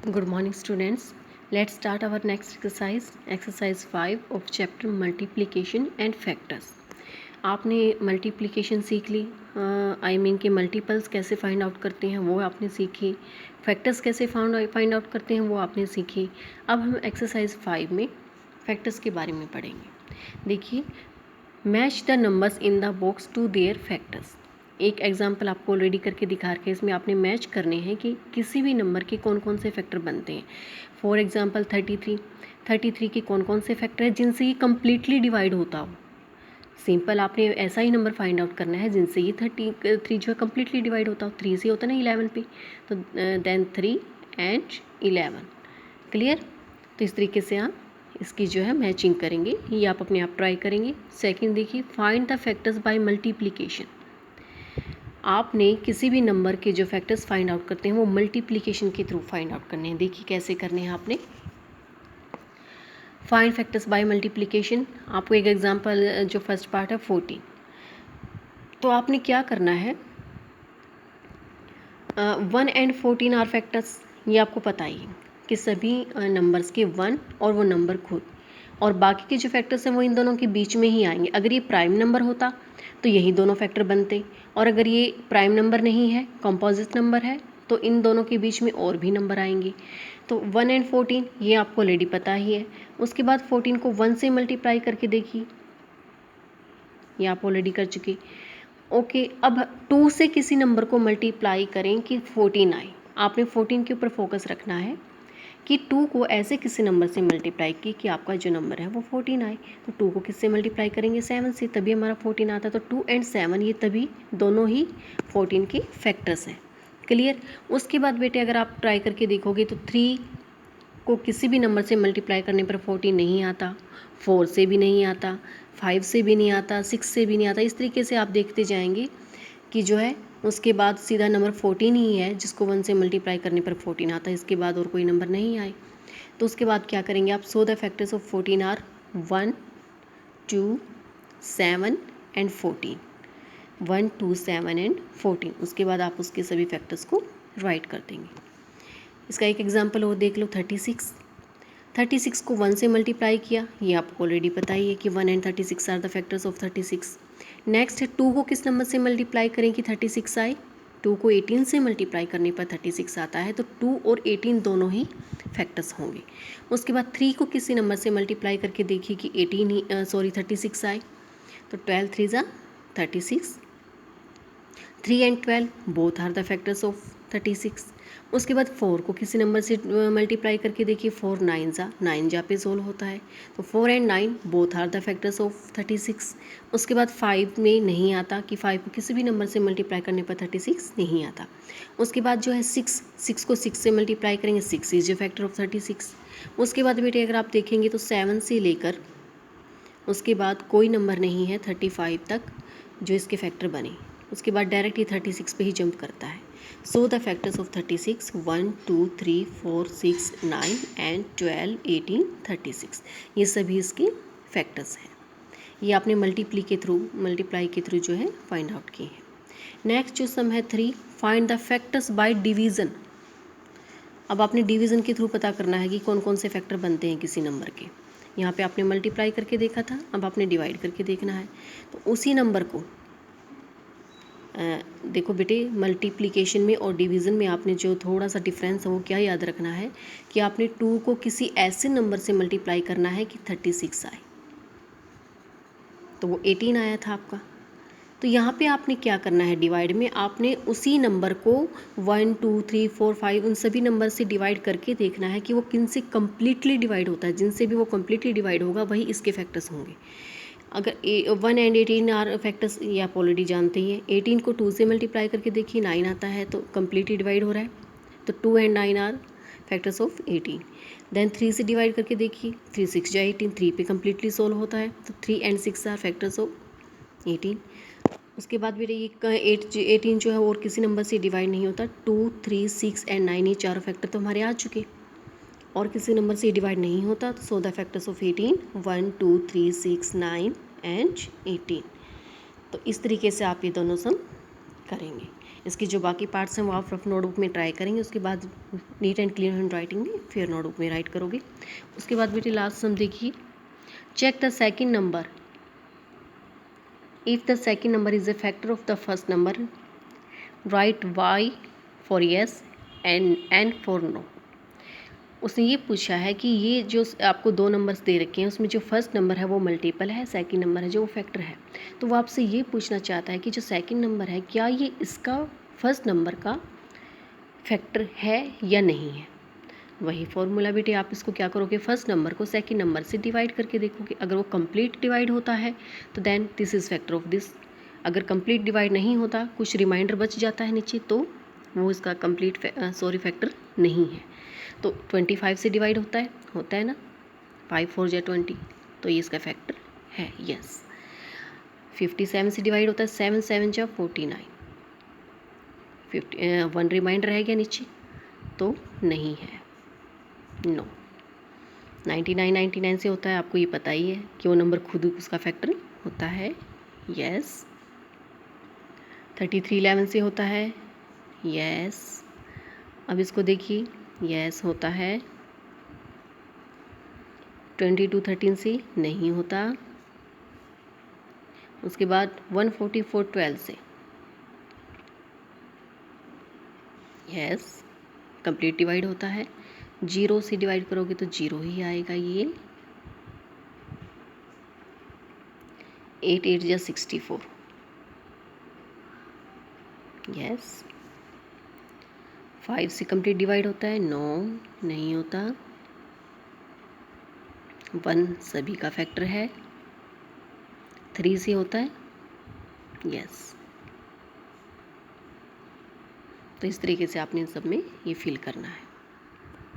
Good morning, students. Let's start our next exercise, exercise 5 of chapter multiplication and factors. आपने multiplication सीख ली, I mean कि multiples कैसे find out करते हैं वो आपने सीखी, फैक्टर्स कैसे फाइंड आउट करते हैं वो आपने सीखी। अब हम एक्सरसाइज 5 में फैक्टर्स के बारे में पढ़ेंगे। देखिए, match the numbers in the box to their factors. एक एग्जाम्पल आपको ऑलरेडी करके दिखा रखे, इसमें आपने मैच करने हैं कि किसी भी नंबर के कौन कौन से फैक्टर बनते हैं। फॉर एग्जाम्पल 33 के कौन कौन से फैक्टर हैं जिनसे ये कम्प्लीटली डिवाइड होता हो। सिंपल आपने ऐसा ही नंबर फाइंड आउट करना है जिनसे ये 33 जो है कम्प्लीटली डिवाइड होता हो। 3 से होता है ना 11 पे, तो देन 3 एंड 11। क्लियर? तो इस तरीके से आप इसकी जो है मैचिंग करेंगे, ये आप अपने आप ट्राई करेंगे। सेकंड देखिए, find the factors bye multiplication. आपने किसी भी नंबर के जो फैक्टर्स फाइंड आउट करते हैं वो मल्टीप्लिकेशन के थ्रू फाइंड आउट करने हैं। देखिए कैसे करने हैं आपने। फाइंड फैक्टर्स बाय मल्टीप्लिकेशन, आपको एक एग्जांपल जो फर्स्ट पार्ट है 14, तो आपने क्या करना है, 1 एंड 14 आर फैक्टर्स, ये आपको पता ही है कि सभी नंबर्स के 1 और वो नंबर खुद, और बाकी के जो फैक्टर्स हैं वो इन दोनों के बीच में ही आएंगे। अगर ये प्राइम नंबर होता तो यही दोनों फैक्टर बनते, और अगर ये प्राइम नंबर नहीं है, कंपोजिट नंबर है, तो इन दोनों के बीच में और भी नंबर आएंगे। तो 1 एंड 14 ये आपको ऑलरेडी पता ही है। उसके बाद 14 को 1 से मल्टीप्लाई करके देखिए, ये आप ऑलरेडी कर चुके। ओके, अब 2 से किसी नंबर को मल्टीप्लाई करें कि 14 आए। आपने 14 के ऊपर फोकस रखना है कि 2 को ऐसे किसी नंबर से मल्टीप्लाई की कि आपका जो नंबर है वो 14 आए। तो 2 को किससे मल्टीप्लाई करेंगे, 7 से, तभी हमारा 14 आता है। तो 2 एंड 7 ये तभी दोनों ही 14 के फैक्टर्स हैं। क्लियर? उसके बाद बेटे अगर आप ट्राई करके देखोगे तो 3 को किसी भी नंबर से मल्टीप्लाई करने पर 14 नहीं आता, 4 से भी नहीं आता, 5 से भी नहीं आता, 6 से भी नहीं आता। इस तरीके से आप देखते जाएंगे कि जो है उसके बाद सीधा नंबर 14 ही है जिसको 1 से मल्टीप्लाई करने पर 14 आता है। इसके बाद और कोई नंबर नहीं आए। तो उसके बाद क्या करेंगे आप, so the factors of 14 are 1, 2, 7 and 14। 1, 2, 7 and 14। उसके बाद आप उसके सभी फैक्टर्स को राइट कर देंगे। इसका एक एग्जाम्पल और देख लो, 36 को 1 से मल्टीप्लाई किया, ये आपको ऑलरेडी पता ही है कि 1 and 36 are the factors of 36। Next 2 को किस नंबर से मल्टीप्लाई करें कि 36 आए, 2 को 18 से मल्टीप्लाई करने पर 36 आता है, तो 2 और 18 दोनों ही फैक्टर्स होंगे। उसके बाद 3 को किसी नंबर से मल्टीप्लाई करके देखिए कि 36 आए, तो 12 3 ज़ा 36। 3 and 12 both are the factors of 36। उसके बाद 4 को किसी नंबर से मल्टीप्लाई करके देखिए, 4 9 ज़ा 9 जा पे सोल्व होता है, तो 4 and 9 both are the factors of 36। उसके बाद 5 में नहीं आता कि 5 को किसी भी नंबर से मल्टीप्लाई करने पर 36 नहीं आता। उसके बाद जो है 6 को 6 से मल्टीप्लाई करेंगे, 6 इज ए फैक्टर ऑफ 36। उसके बाद बेटे अगर आप देखेंगे तो 7 से लेकर उसके बाद कोई नंबर नहीं है 35 तक जो इसके फैक्टर बने। उसके बाद डायरेक्ट ये 36 पे ही जंप करता है। सो द फैक्टर्स ऑफ 36 1, 2, 3, 4, 6, 9 एंड 12, 18, 36, ये सभी इसके फैक्टर्स हैं। ये आपने मल्टीप्लाई के थ्रू जो है फाइंड आउट किए हैं। नेक्स्ट जो सम है 3, find the factors bye division. अब आपने डिवीज़न के थ्रू पता करना है कि कौन कौन से फैक्टर बनते हैं किसी नंबर के। यहाँ पे आपने मल्टीप्लाई करके देखा था, अब आपने डिवाइड करके देखना है। तो उसी नंबर को देखो बेटे, मल्टीप्लिकेशन में और डिवीज़न में आपने जो थोड़ा सा डिफरेंस है वो क्या याद रखना है कि आपने 2 को किसी ऐसे नंबर से मल्टीप्लाई करना है कि 36 आए, तो वो 18 आया था आपका। तो यहाँ पे आपने क्या करना है, डिवाइड में आपने उसी नंबर को 1, 2, 3, 4, 5 उन सभी नंबर से डिवाइड करके देखना है कि वो किन से कम्प्लीटली डिवाइड होता है। जिनसे भी वो कम्प्लीटली डिवाइड होगा वही इसके फैक्टर्स होंगे। अगर 1 एंड 18 आर फैक्टर्स, ये आप ऑलरेडी जानते ही हैं। 18 को 2 से मल्टीप्लाई करके देखिए 9 आता है, तो कम्प्लीटली डिवाइड हो रहा है, तो 2 and 9 are factors of 18। Then 3 से डिवाइड करके देखिए, 3 6 जा 18, 3 पे कम्प्लीटली सोल्व होता है, तो 3 एंड 6 आर फैक्टर्स ऑफ 18। उसके बाद भी ये 18 जो है और किसी नंबर से डिवाइड नहीं होता। 2, 3, 6 एंड 9 ये चारों फैक्टर तो हमारे आ चुके, और किसी नंबर से डिवाइड नहीं होता। तो सो द फैक्टर्स ऑफ 18 1, 2, 3, 6, 9 एंड 18। तो इस तरीके से आप ये दोनों सम करेंगे। इसके जो बाकी पार्ट्स हैं वो आप रफ नोटबुक में ट्राई करेंगे, उसके बाद neat and clean hand writing में फिर नोटबुक में राइट करोगे। उसके बाद बेटे लास्ट सम देखिए, check the second number, if the second number is a factor of the first number, right y for yes and n for no. उसने ये पूछा है कि ये जो आपको दो नंबर्स दे रखे हैं उसमें जो फर्स्ट नंबर है वो मल्टीपल है, सेकंड नंबर है जो वो फैक्टर है। तो वो आपसे ये पूछना चाहता है कि जो सेकंड नंबर है क्या ये इसका फर्स्ट नंबर का फैक्टर है या नहीं है। वही फॉर्मूला बेटे, आप इसको क्या करोगे, फर्स्ट नंबर को सेकंड नंबर से डिवाइड करके देखोगे। अगर वो कंप्लीट डिवाइड होता है तो then this is factor of this. अगर कंप्लीट डिवाइड नहीं होता, कुछ रिमाइंडर बच जाता है नीचे, तो वो इसका कंप्लीट फैक्टर नहीं है। तो 25 से डिवाइड होता है ना, 5 4 जा 20, तो ये इसका फैक्टर है, यस। 57 से डिवाइड होता है, 7 7 जा 49, 1 रिमाइंडर है क्या नीचे, तो नहीं है, नो। 99 से होता है, आपको ये पता ही है कि वो नंबर खुद उसका फैक्टर होता है, यस। 33 11 से होता है, यस। अब इसको देखिए, यस होता है। 22 13 से नहीं होता। उसके बाद 144 12 से, यस, कंप्लीट डिवाइड होता है। 0 से डिवाइड करोगे तो 0 ही आएगा ये। 8 8 जा 64, यस। 5 से कंप्लीट डिवाइड होता है, नो, नहीं होता। 1 सभी का फैक्टर है। 3 से होता है, यस। तो इस तरीके से आपने इन सब में ये फिल करना है।